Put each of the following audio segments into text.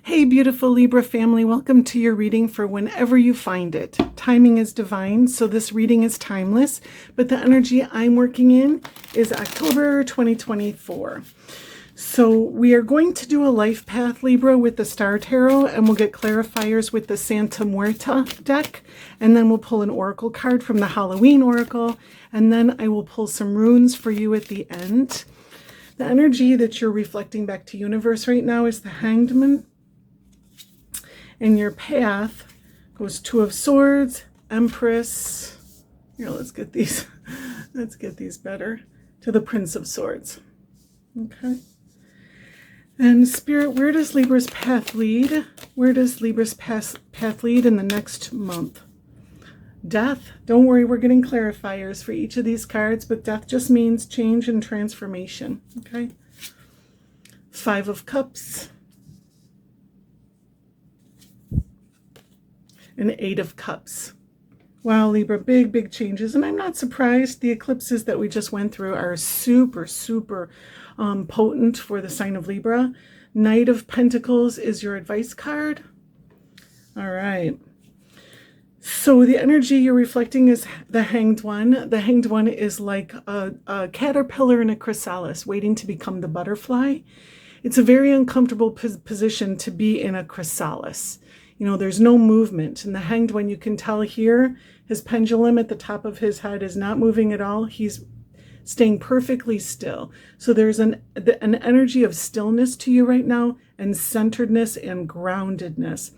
Hey, beautiful Libra family, welcome to your reading for whenever you find it. Timing is divine, so this reading is timeless, but the energy I'm working in is October 2024. So we are going to do a life path, Libra, with the Star Tarot, and we'll get clarifiers with the Santa Muerta deck, and then we'll pull an oracle card from the Halloween oracle, and then I will pull some runes for you at the end. The energy that you're reflecting back to universe right now is the Hanged Man. And your path goes Two of Swords, Empress. Here, let's get these better. To the Prince of Swords. Okay. And Spirit, where does Libra's path lead? Where does Libra's path lead in the next month? Death. Don't worry, we're getting clarifiers for each of these cards, but death just means change and transformation. Okay. Five of Cups. And Eight of Cups. Wow, Libra, big changes. And I'm not surprised. The eclipses that we just went through are super potent for the sign of Libra. Knight of Pentacles is your advice card. All right. So the energy you're reflecting is the Hanged One. The Hanged One is like a caterpillar in a chrysalis waiting to become the butterfly. It's a very uncomfortable position to be in a chrysalis. You know, there's no movement. And the Hanged One, you can tell here, his pendulum at the top of his head is not moving at all. He's staying perfectly still. So there's an energy of stillness to you right now, and centeredness and groundedness.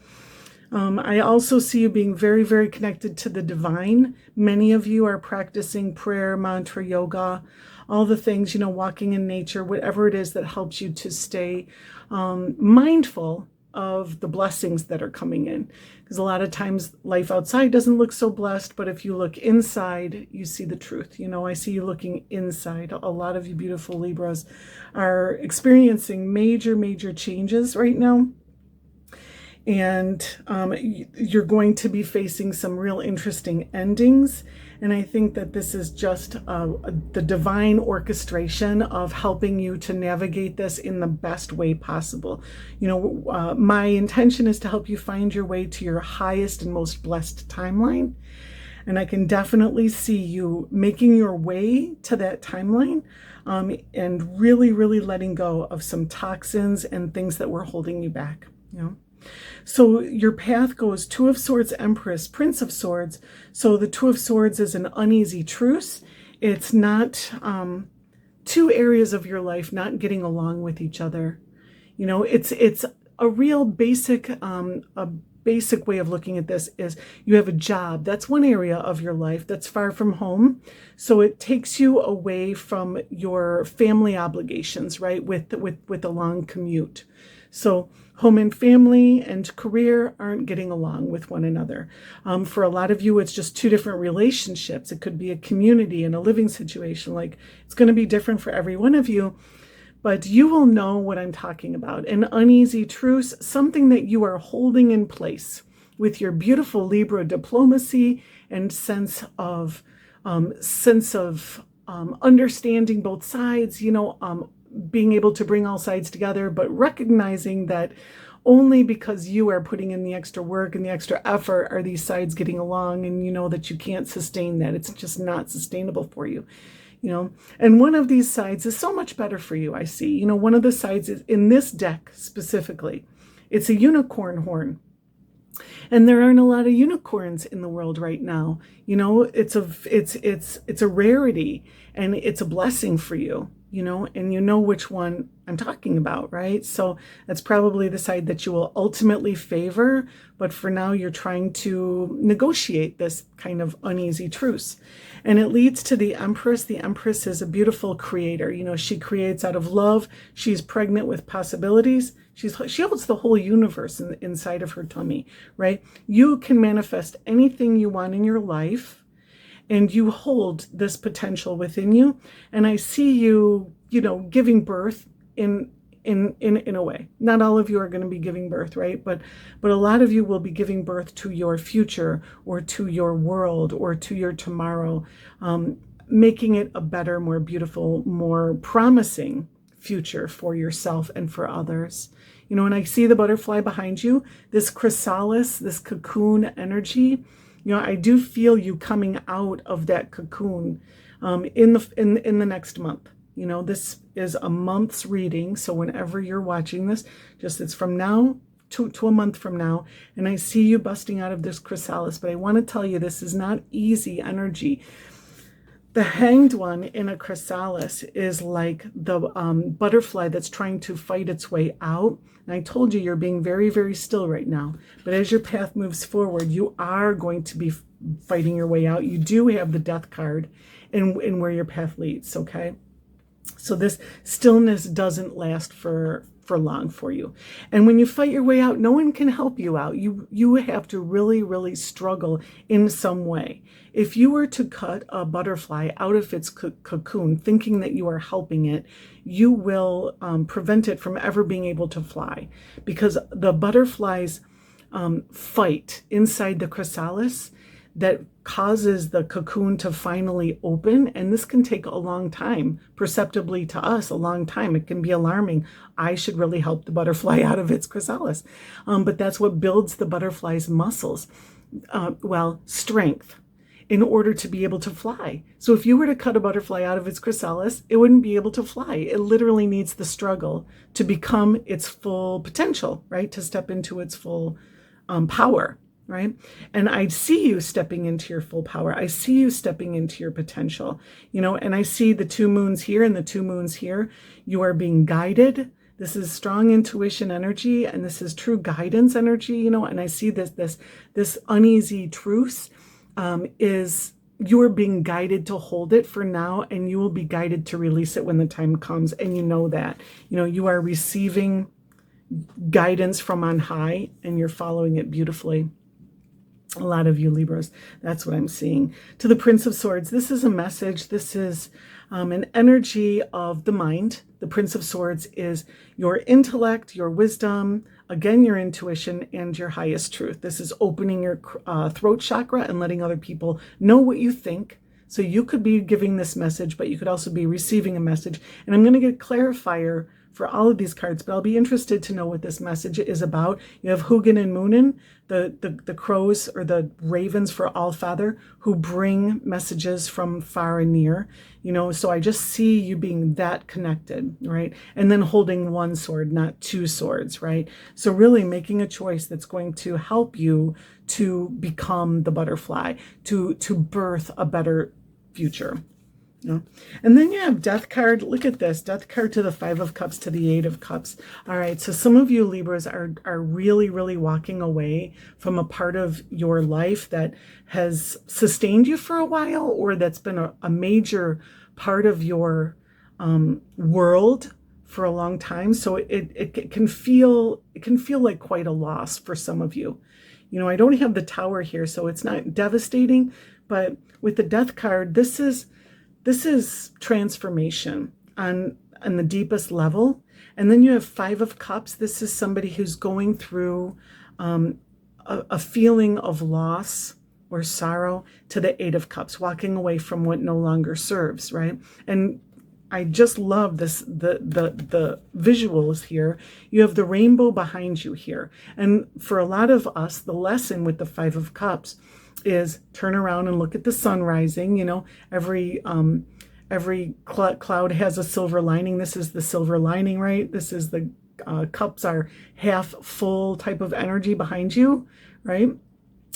I also see you being very connected to the divine. Many of you are practicing prayer, mantra, yoga, all the things, you know, walking in nature, whatever it is that helps you to stay mindful of the blessings that are coming in, because a lot of times life outside doesn't look so blessed, but if you look inside, you see the truth. You know, I see you looking inside. A lot of you beautiful Libras are experiencing major changes right now, and you're going to be facing some real interesting endings. And I think that this is just the divine orchestration of helping you to navigate this in the best way possible. You know, my intention is to help you find your way to your highest and most blessed timeline. And I can definitely see you making your way to that timeline and really letting go of some toxins and things that were holding you back, you know. So your path goes Two of Swords, Empress, Prince of Swords. So the Two of Swords is an uneasy truce. It's not two areas of your life not getting along with each other. You know, it's a real basic way of looking at this is you have a job. That's one area of your life that's far from home. So it takes you away from your family obligations, right? With a long commute. So home and family and career aren't getting along with one another. For a lot of you, it's just two different relationships. It could be a community and a living situation. Like, it's going to be different for every one of you, but you will know what I'm talking about. An uneasy truce, something that you are holding in place with your beautiful Libra diplomacy and sense of understanding both sides, you know, being able to bring all sides together, but recognizing that only because you are putting in the extra work and the extra effort are these sides getting along, and you know that you can't sustain that. It's just not sustainable for you, you know. And one of these sides is so much better for you, I see. You know, one of the sides is in this deck specifically. It's a unicorn horn. And there aren't a lot of unicorns in the world right now. You know, it's a rarity, and it's a blessing for you, you know, and you know which one I'm talking about, right? So that's probably the side that you will ultimately favor, but for now you're trying to negotiate this kind of uneasy truce. And it leads to the Empress. The Empress is a beautiful creator. You know, she creates out of love. She's pregnant with possibilities. She holds the whole universe inside of her tummy, right? You can manifest anything you want in your life, and you hold this potential within you. And I see you, you know, giving birth in a way. Not all of you are going to be giving birth, right? But a lot of you will be giving birth to your future, or to your world, or to your tomorrow, making it a better, more beautiful, more promising future for yourself and for others. You know, and I see the butterfly behind you, this chrysalis, this cocoon energy. You know, I do feel you coming out of that cocoon in the next month. You know, this is a month's reading, so whenever you're watching this, just it's from now to a month from now, and I see you busting out of this chrysalis. But I want to tell you, this is not easy energy. The hanged one in a chrysalis is like the butterfly that's trying to fight its way out. And I told you, you're being very, very still right now. But as your path moves forward, you are going to be fighting your way out. You do have the death card in where your path leads, okay? So this stillness doesn't last for long for you. And when you fight your way out, no one can help you out. You have to really, really struggle in some way. If you were to cut a butterfly out of its cocoon, thinking that you are helping it, you will prevent it from ever being able to fly, because the butterflies fight inside the chrysalis that causes the cocoon to finally open. And this can take a long time, perceptibly to us, a long time. It can be alarming. I should really help the butterfly out of its chrysalis. But that's what builds the butterfly's muscles. Strength, in order to be able to fly. So if you were to cut a butterfly out of its chrysalis, it wouldn't be able to fly. It literally needs the struggle to become its full potential, right? To step into its full power. Right? And I see you stepping into your full power. I see you stepping into your potential, you know, and I see the 2 moons here and the 2 moons here. You are being guided. This is strong intuition energy, and this is true guidance energy, you know, and I see this uneasy truth is you are being guided to hold it for now, and you will be guided to release it when the time comes. And you know that, you know, you are receiving guidance from on high, and you're following it beautifully. A lot of you Libras, that's what I'm seeing. To the Prince of Swords, this is a message. This is an energy of the mind. The Prince of Swords is your intellect, your wisdom, again, your intuition, and your highest truth. This is opening your throat chakra and letting other people know what you think. So you could be giving this message, but you could also be receiving a message. And I'm going to get a clarifier for all of these cards, but I'll be interested to know what this message is about. You have Hugin and Moonin, the crows or the ravens for All Father, who bring messages from far and near, you know, so I just see you being that connected, right? And then holding one sword, not 2 swords, right? So really making a choice that's going to help you to become the butterfly, to birth a better future. No. And then you have Death card. Look at this. Death card to the 5 of Cups, to the 8 of Cups. All right. So some of you Libras are really, really walking away from a part of your life that has sustained you for a while, or that's been a major part of your world for a long time. So it can feel like quite a loss for some of you. You know, I don't have the Tower here, so it's not devastating, but with the Death card, this is transformation on the deepest level. And then you have 5 of Cups. This is somebody who's going through a feeling of loss or sorrow, to the 8 of Cups, walking away from what no longer serves, right? And I just love this, the visuals here. You have the rainbow behind you here. And for a lot of us, the lesson with the 5 of Cups is turn around and look at the sun rising. You know, every cloud has a silver lining. This is the silver lining, right? This is the cups are half full type of energy behind you, right?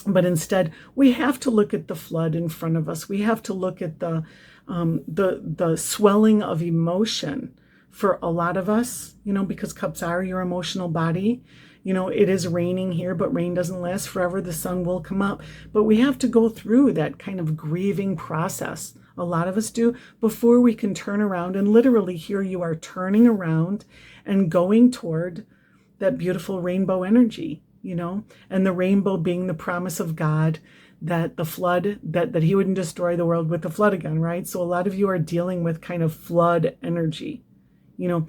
But instead, we have to look at the flood in front of us. We have to look at the swelling of emotion for a lot of us, you know, because cups are your emotional body. You know, it is raining here, but rain doesn't last forever. The sun will come up. But we have to go through that kind of grieving process. A lot of us do, before we can turn around. And literally here you are turning around and going toward that beautiful rainbow energy, you know, and the rainbow being the promise of God that the flood, that he wouldn't destroy the world with the flood again, right? So a lot of you are dealing with kind of flood energy, you know,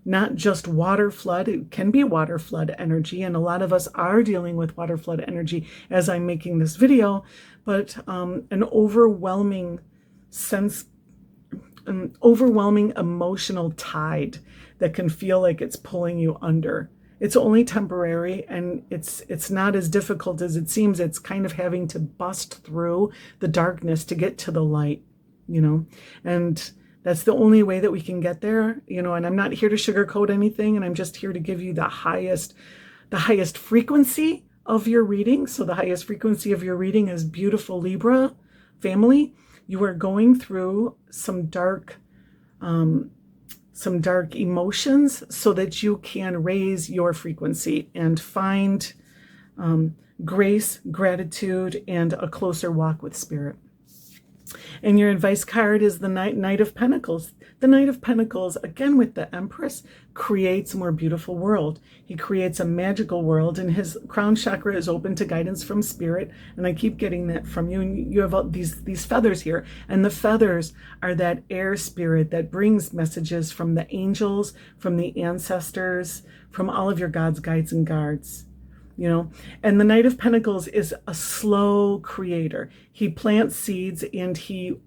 not just water flood. It can be water flood energy, and a lot of us are dealing with water flood energy as I'm making this video, but an overwhelming sense, overwhelming emotional tide that can feel like it's pulling you under. It's only temporary, and it's not as difficult as it seems. It's kind of having to bust through the darkness to get to the light, and that's the only way that we can get there, and I'm not here to sugarcoat anything, and I'm just here to give you the highest frequency of your reading. So the highest frequency of your reading is beautiful Libra family. You are going through some dark emotions so that you can raise your frequency and find grace, gratitude, and a closer walk with spirit. And your advice card is the Knight of Pentacles. The Knight of Pentacles, again with the Empress, creates a more beautiful world. He creates a magical world, and his crown chakra is open to guidance from spirit. And I keep getting that from you. And you have all these feathers here. And the feathers are that air spirit that brings messages from the angels, from the ancestors, from all of your gods, guides, and guards. And the Knight of Pentacles is a slow creator. He plants seeds, and he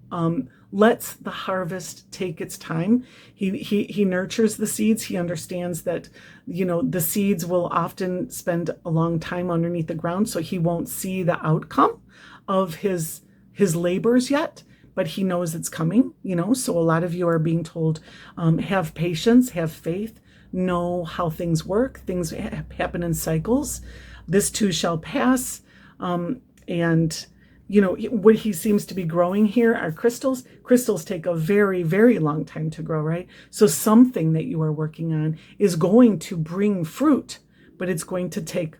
lets the harvest take its time. He nurtures the seeds. He understands that, the seeds will often spend a long time underneath the ground, so he won't see the outcome of his labors yet, but he knows it's coming, So a lot of you are being told, have patience, have faith, know how things work. Things happen in cycles. This too shall pass. And what he seems to be growing here are crystals. Crystals take a very, very long time to grow, right? So something that you are working on is going to bring fruit, but it's going to take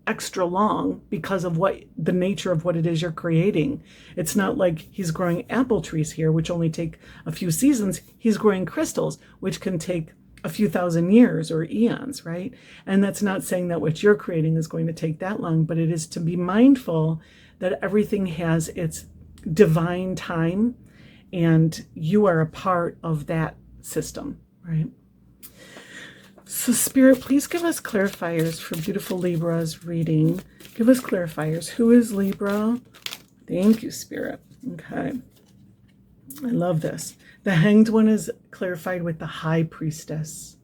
extra long because of the nature of what it is you're creating. It's not like he's growing apple trees here, which only take a few seasons. He's growing crystals, which can take a few thousand years or eons, right? And that's not saying that what you're creating is going to take that long, but it is to be mindful that everything has its divine time, and you are a part of that system, right? So Spirit, please give us clarifiers for beautiful Libra's reading. Give us clarifiers. Who is Libra? Thank you, Spirit. Okay. I love this. The Hanged One is clarified with the High Priestess.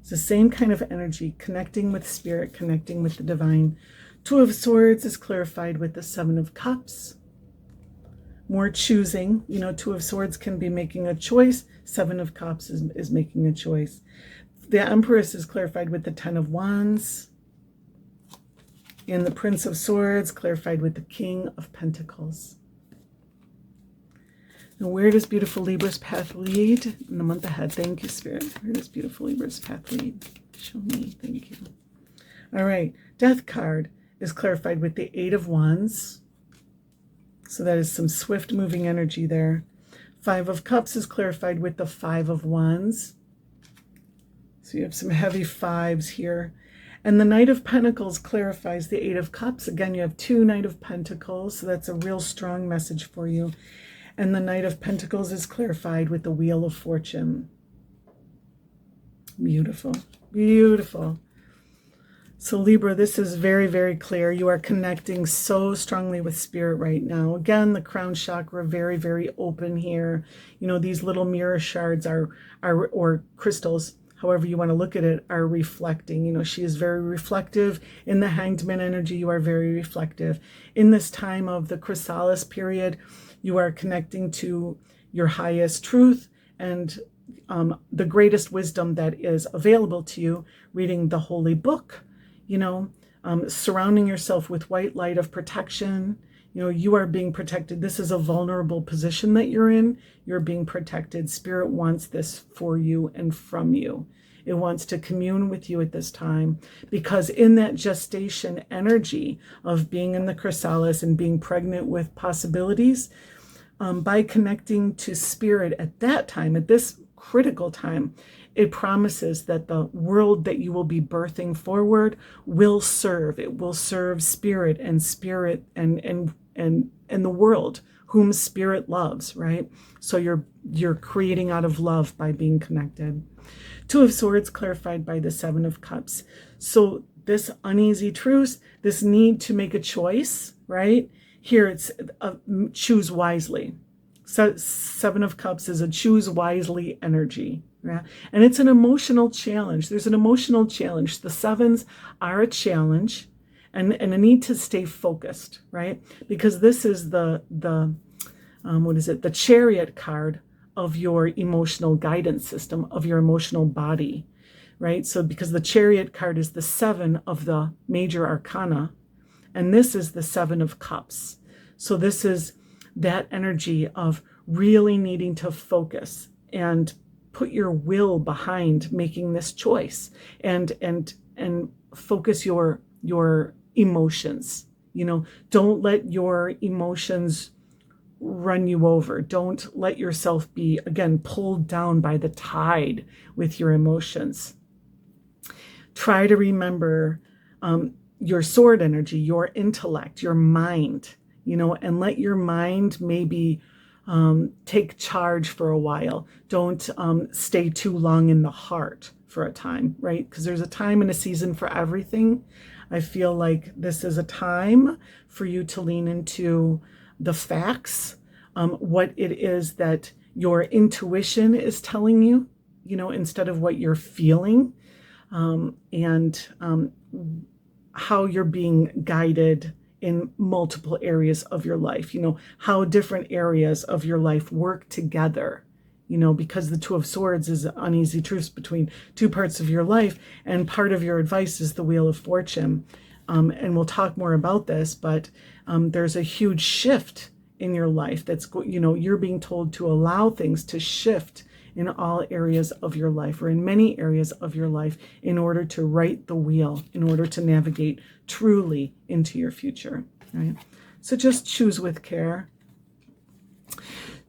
It's the same kind of energy, connecting with spirit, connecting with the divine. Two of Swords is clarified with the Seven of Cups. More choosing. Two of Swords can be making a choice. Seven of Cups is making a choice. The Empress is clarified with the Ten of Wands. And the Prince of Swords clarified with the King of Pentacles. Now, where does beautiful Libra's path lead in the month ahead? Thank you, Spirit. Where does beautiful Libra's path lead? Show me. Thank you. All right. Death card is clarified with the Eight of Wands. So that is some swift moving energy there. Five of Cups is clarified with the Five of Wands. So you have some heavy fives here. And the Knight of Pentacles clarifies the Eight of Cups. Again, you have two Knight of Pentacles. So that's a real strong message for you. And the Knight of Pentacles is clarified with the Wheel of Fortune. Beautiful. Beautiful. So Libra, this is very, very clear. You are connecting so strongly with spirit right now. Again, the crown chakra, very, very open here. These little mirror shards or crystals, however you want to look at it, are reflecting. She is very reflective. In the Hanged Man energy, you are very reflective. In this time of the chrysalis period, you are connecting to your highest truth and the greatest wisdom that is available to you, reading the Holy Book, surrounding yourself with white light of protection. You are being protected. This is a vulnerable position that you're in. You're being protected. Spirit wants this for you and from you. It wants to commune with you at this time, because in that gestation energy of being in the chrysalis and being pregnant with possibilities, by connecting to spirit at that time, at this critical time, it promises that the world that you will be birthing forward will serve. It will serve spirit and the world whom spirit loves, right? So you're creating out of love by being connected. Two of Swords clarified by the Seven of Cups. So this uneasy truce, this need to make a choice, right? Here it's choose wisely. Seven of Cups is a choose wisely energy. Yeah? And it's an emotional challenge. There's an emotional challenge. The sevens are a challenge and a need to stay focused, right? Because this is the what is it? The Chariot card of your emotional guidance system, of your emotional body, right? So because the Chariot card is the seven of the major arcana, and this is the Seven of Cups. So this is that energy of really needing to focus and put your will behind making this choice, and focus your emotions. Don't let your emotions run you over. Don't let yourself be, again, pulled down by the tide with your emotions. Try to remember your sword energy, your intellect, your mind, and let your mind maybe take charge for a while. Don't stay too long in the heart for a time, right? Because there's a time and a season for everything. I feel like this is a time for you to lean into the facts, what it is that your intuition is telling you, instead of what you're feeling, and how you're being guided in multiple areas of your life, how different areas of your life work together, because the Two of Swords is uneasy truce between two parts of your life, and part of your advice is the Wheel of Fortune. And we'll talk more about this, but there's a huge shift in your life that's, you're being told to allow things to shift in all areas of your life, or in many areas of your life, in order to right the wheel, in order to navigate truly into your future, right? So just choose with care.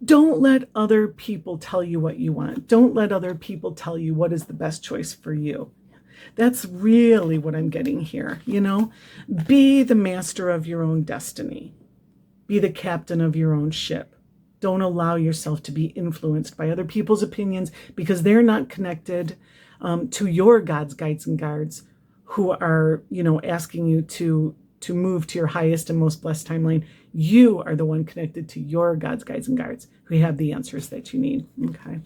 Don't let other people tell you what you want. Don't let other people tell you what is the best choice for you. That's really what I'm getting here, Be the master of your own destiny. Be the captain of your own ship. Don't allow yourself to be influenced by other people's opinions, because they're not connected to your God's guides and guards, who are, asking you to move to your highest and most blessed timeline. You are the one connected to your God's guides and guards, who have the answers that you need. Okay.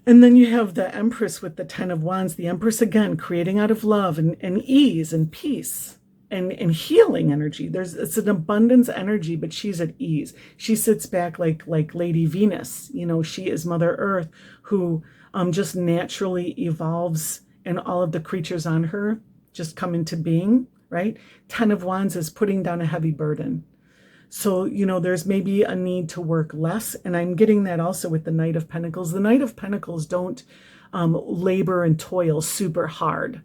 And then you have the Empress with the Ten of Wands. The Empress, again, creating out of love and ease and peace and healing energy. It's an abundance energy, but she's at ease. She sits back like Lady Venus. She is Mother Earth, who just naturally evolves, and all of the creatures on her just come into being, right? Ten of Wands is putting down a heavy burden. So, there's maybe a need to work less. And I'm getting that also with the Knight of Pentacles. The Knight of Pentacles don't labor and toil super hard.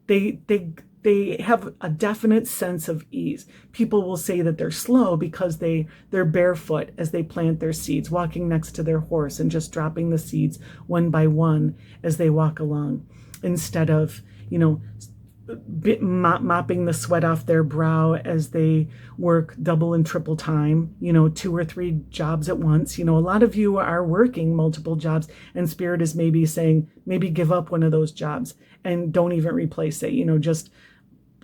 They have a definite sense of ease. People will say that they're slow because they're barefoot as they plant their seeds, walking next to their horse and just dropping the seeds one by one as they walk along, instead of, mopping the sweat off their brow as they work double and triple time, 2 or 3 jobs at once. A lot of you are working multiple jobs, and Spirit is maybe saying, maybe give up one of those jobs and don't even replace it, just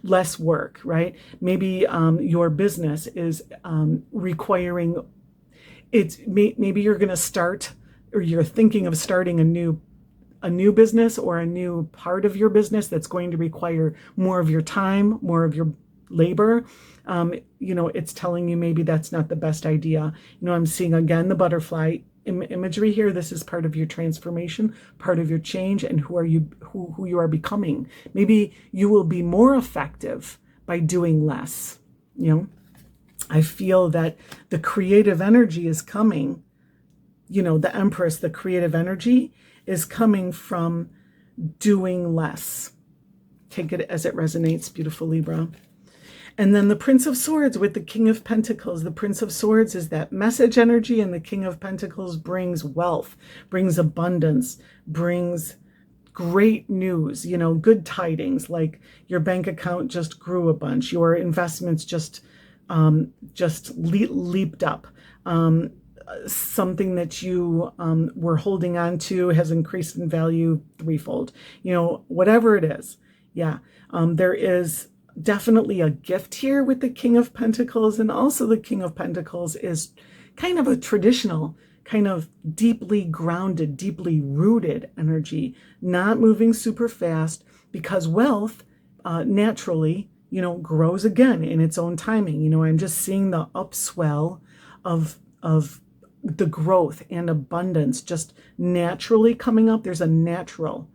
less work, right? Maybe your business is requiring maybe you're going to start, or you're thinking of starting a new business, or a new part of your business that's going to require more of your time, more of your labor. It's telling you maybe that's not the best idea. I'm seeing again the butterfly imagery here. This is part of your transformation, part of your change, and who you are becoming. Maybe you will be more effective by doing less. I feel that the creative energy is coming. The Empress, the creative energy, is coming from doing less. Take it as it resonates, beautiful Libra. And then the Prince of Swords with the King of Pentacles. The Prince of Swords is that message energy, and the King of Pentacles brings wealth, brings abundance, brings great news, good tidings, like your bank account just grew a bunch, your investments just leaped up. Something that you were holding on to has increased in value threefold. Whatever it is. Yeah. There is definitely a gift here with the King of Pentacles, and also the King of Pentacles is kind of a traditional, kind of deeply grounded, deeply rooted energy, not moving super fast, because wealth naturally, grows again in its own timing. I'm just seeing the upswell of the growth and abundance just naturally coming up. There's a natural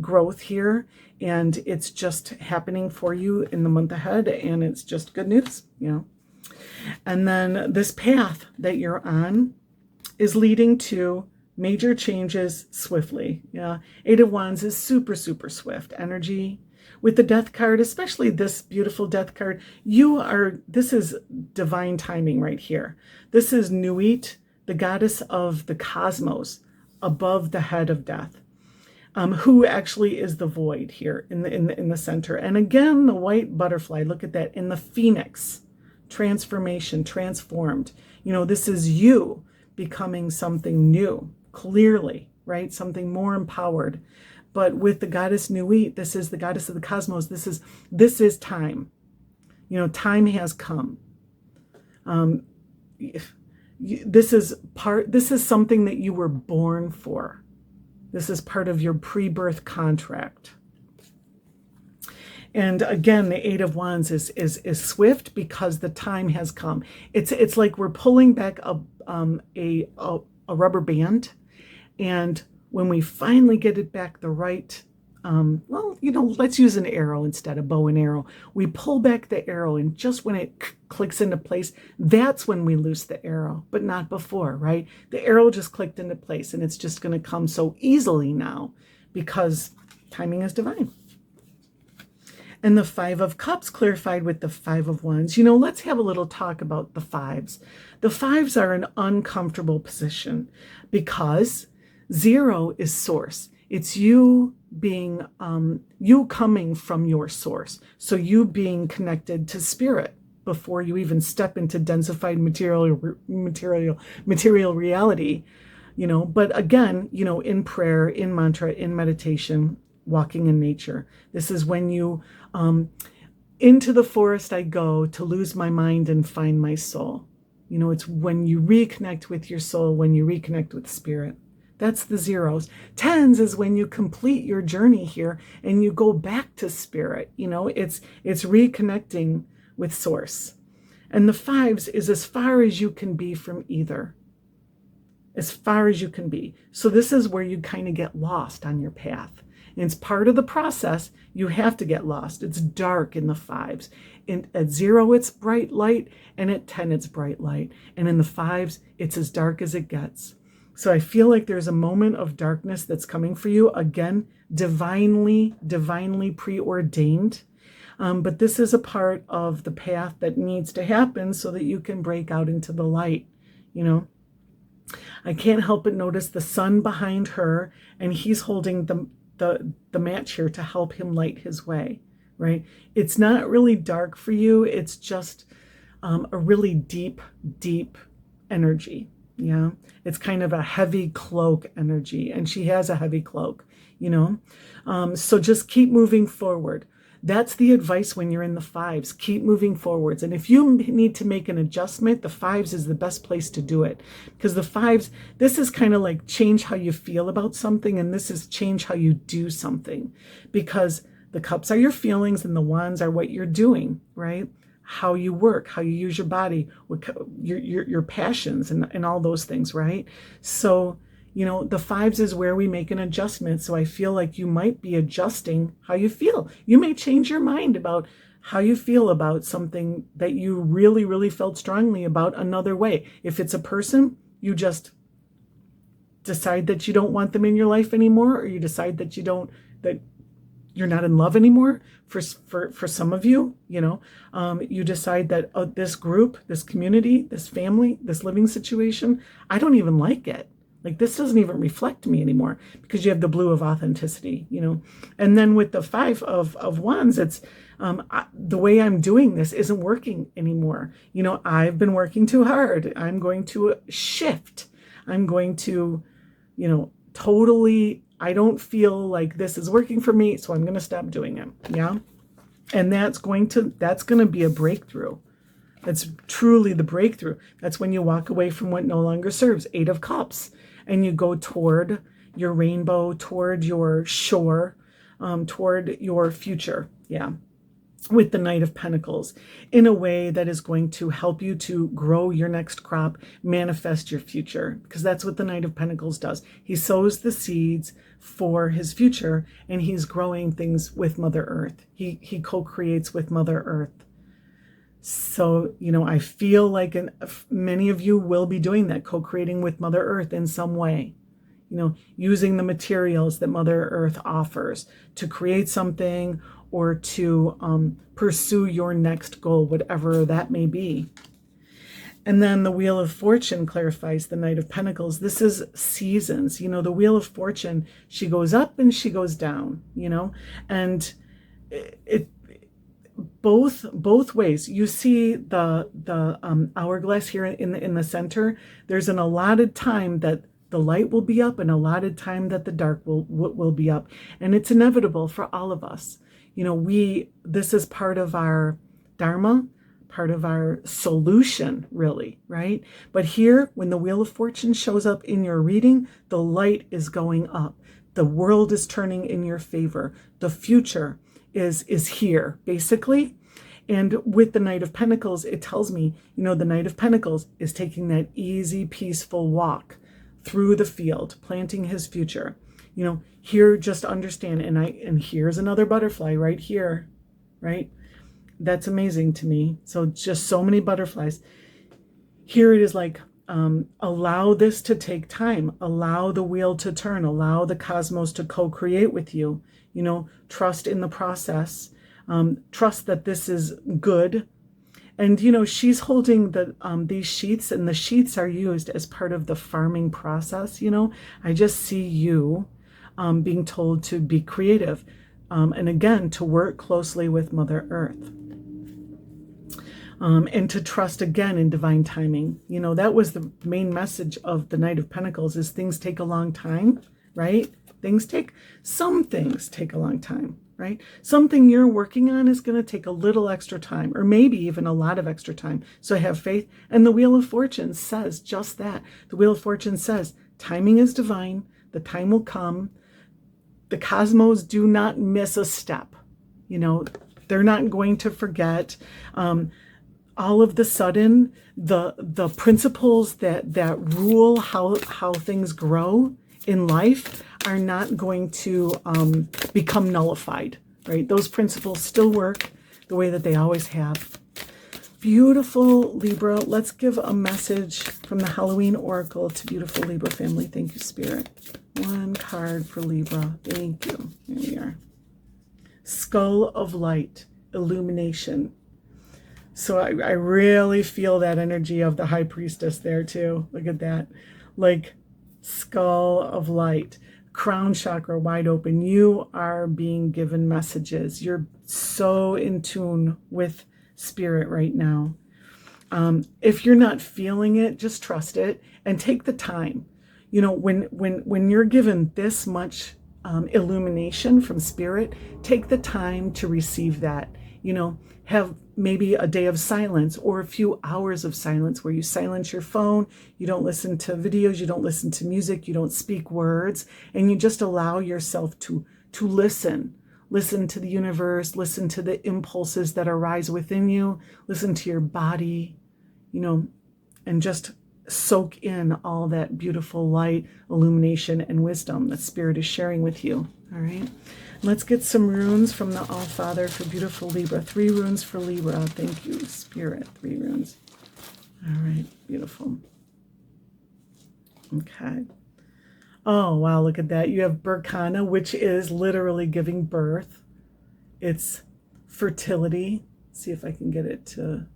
growth here, and it's just happening for you in the month ahead, and it's just good news. And then this path that you're on is leading to major changes swiftly. Eight of Wands is super, super swift energy. With the Death card, especially this beautiful Death card, this is divine timing right here. This is Nuit, the goddess of the cosmos, above the head of Death, who actually is the void here in the center. And again, the white butterfly, look at that, in the phoenix, transformation, transformed. This is you becoming something new, clearly, right? Something more empowered. But with the goddess Nuit, this is the goddess of the cosmos. This is time. Time has come. This is something that you were born for. This is part of your pre-birth contract. And again, the Eight of Wands is swift because the time has come. It's like we're pulling back a rubber band, and when we finally get it back the right, let's use an arrow instead of bow and arrow. We pull back the arrow, and just when it clicks into place, that's when we loose the arrow, but not before, right? The arrow just clicked into place, and it's just going to come so easily now because timing is divine. And the Five of Cups clarified with the Five of Wands. Let's have a little talk about the fives. The fives are an uncomfortable position because 0 is source. It's you being, you coming from your source. So you being connected to spirit before you even step into densified material reality, But again, in prayer, in mantra, in meditation, walking in nature. This is when you, into the forest I go to lose my mind and find my soul. It's when you reconnect with your soul, when you reconnect with spirit. That's the 0s. 10s is when you complete your journey here and you go back to spirit. It's reconnecting with source. And the 5s is as far as you can be from either. As far as you can be. So this is where you kind of get lost on your path. And it's part of the process. You have to get lost. It's dark in the 5s. At 0, it's bright light. And at 10, it's bright light. And in the 5s, it's as dark as it gets. So I feel like there's a moment of darkness that's coming for you. Again, divinely preordained. But this is a part of the path that needs to happen so that you can break out into the light. I can't help but notice the sun behind her, and he's holding the match here to help him light his way, right? It's not really dark for you. It's just a really deep energy. Yeah, it's kind of a heavy cloak energy, and she has a heavy cloak, so just keep moving forward. That's the advice when you're in the 5s. Keep moving forwards. And if you need to make an adjustment, the 5s is the best place to do it, because the 5s, this is kind of like change how you feel about something, and this is change how you do something, because the cups are your feelings and the wands are what you're doing, right? How you work, how you use your body, your passions and all those things, right? So, the 5s is where we make an adjustment. So I feel like you might be adjusting how you feel. You may change your mind about how you feel about something that you really, really felt strongly about another way. If it's a person, you just decide that you don't want them in your life anymore, or you decide that that you're not in love anymore. For some of you, you decide that this group, this community, this family, this living situation, I don't even like it. Like, this doesn't even reflect me anymore, because you have the blue of authenticity, And then with the 5 of Wands, it's the way I'm doing this isn't working anymore. I've been working too hard. I'm going to shift. I'm going to, totally, I don't feel like this is working for me, so I'm going to stop doing it. Yeah. And that's going to be a breakthrough. That's truly the breakthrough. That's when you walk away from what no longer serves, 8 of Cups, and you go toward your rainbow, toward your shore, toward your future. Yeah. With the Knight of Pentacles in a way that is going to help you to grow your next crop, manifest your future, because that's what the Knight of Pentacles does. He sows the seeds for his future, and he's growing things with Mother Earth. He co-creates with Mother Earth. So, I feel like many of you will be doing that, co-creating with Mother Earth in some way. Using the materials that Mother Earth offers to create something or to pursue your next goal, whatever that may be. And then the Wheel of Fortune clarifies the Knight of Pentacles. This is seasons. The Wheel of Fortune, she goes up and she goes down, and it both ways. You see the hourglass here in the center. There's an allotted time that the light will be up and allotted time that the dark will be up. And it's inevitable for all of us. This is part of our dharma, part of our solution, really, right? But here, when the Wheel of Fortune shows up in your reading, the light is going up. The world is turning in your favor. The future is here, basically. And with the Knight of Pentacles, it tells me, the Knight of Pentacles is taking that easy, peaceful walk through the field, planting his future. Here, just understand, and here's another butterfly right here, right? That's amazing to me. So just so many butterflies. Here it is like, allow this to take time, allow the wheel to turn, allow the cosmos to co-create with you, trust in the process, trust that this is good. And, she's holding these sheaths, and the sheaths are used as part of the farming process. I just see you being told to be creative. And again, to work closely with Mother Earth. And to trust again in divine timing. That was the main message of the Knight of Pentacles, is things take a long time, right? Some things take a long time, right? Something you're working on is going to take a little extra time, or maybe even a lot of extra time. So have faith. And the Wheel of Fortune says just that. The Wheel of Fortune says timing is divine. The time will come. The cosmos do not miss a step. They're not going to forget. All of the sudden, the principles that rule how things grow in life are not going to become nullified, right? Those principles still work the way that they always have. Beautiful Libra. Let's give a message from the Halloween Oracle to beautiful Libra family. Thank you, Spirit. One card for Libra. Thank you. Here we are. Skull of Light, illumination. So I really feel that energy of the High Priestess there too. Look at that. Like skull of light, crown chakra wide open. You are being given messages. You're so in tune with Spirit right now. If you're not feeling it, just trust it and take the time. When you're given this much illumination from Spirit, take the time to receive that. Have maybe a day of silence or a few hours of silence where you silence your phone, you don't listen to videos, you don't listen to music, you don't speak words, and you just allow yourself to listen. Listen to the universe, listen to the impulses that arise within you, listen to your body, and just soak in all that beautiful light, illumination, and wisdom that Spirit is sharing with you. All right. Let's get some runes from the All-Father for beautiful Libra. 3 runes for Libra. Thank you, Spirit. 3 runes. All right. Beautiful. Okay. Oh, wow. Look at that. You have Berkana, which is literally giving birth. It's fertility. Let's see if I can get it to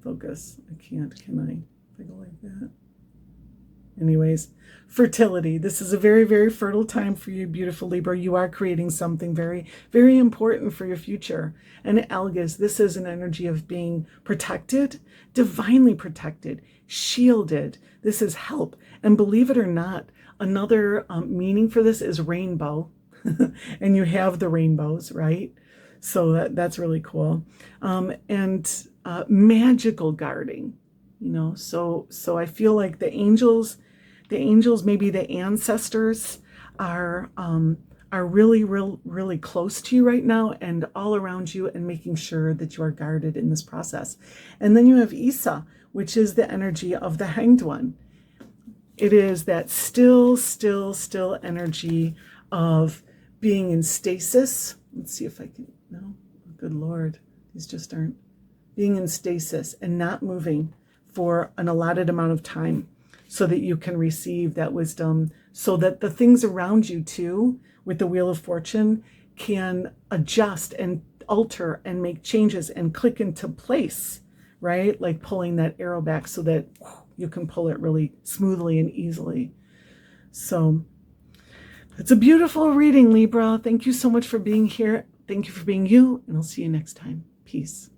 focus. I can't, can I? If I go like that. Anyways, fertility. This is a very, very fertile time for you, beautiful Libra. You are creating something very, very important for your future. And Algis, this is an energy of being protected, divinely protected, shielded. This is help. And believe it or not, another meaning for this is rainbow. And you have the rainbows, right? So that's really cool. And magical guarding, so I feel like the angels, maybe the ancestors are really, really close to you right now and all around you and making sure that you are guarded in this process. And then you have Isa, which is the energy of the Hanged One. It is that still energy of being in stasis. Let's see if I can, no, good Lord, these just aren't. Being in stasis and not moving for an allotted amount of time so that you can receive that wisdom, so that the things around you too, with the Wheel of Fortune, can adjust and alter and make changes and click into place, right? Like pulling that arrow back so that you can pull it really smoothly and easily. So it's a beautiful reading, Libra. Thank you so much for being here. Thank you for being you, and I'll see you next time. Peace.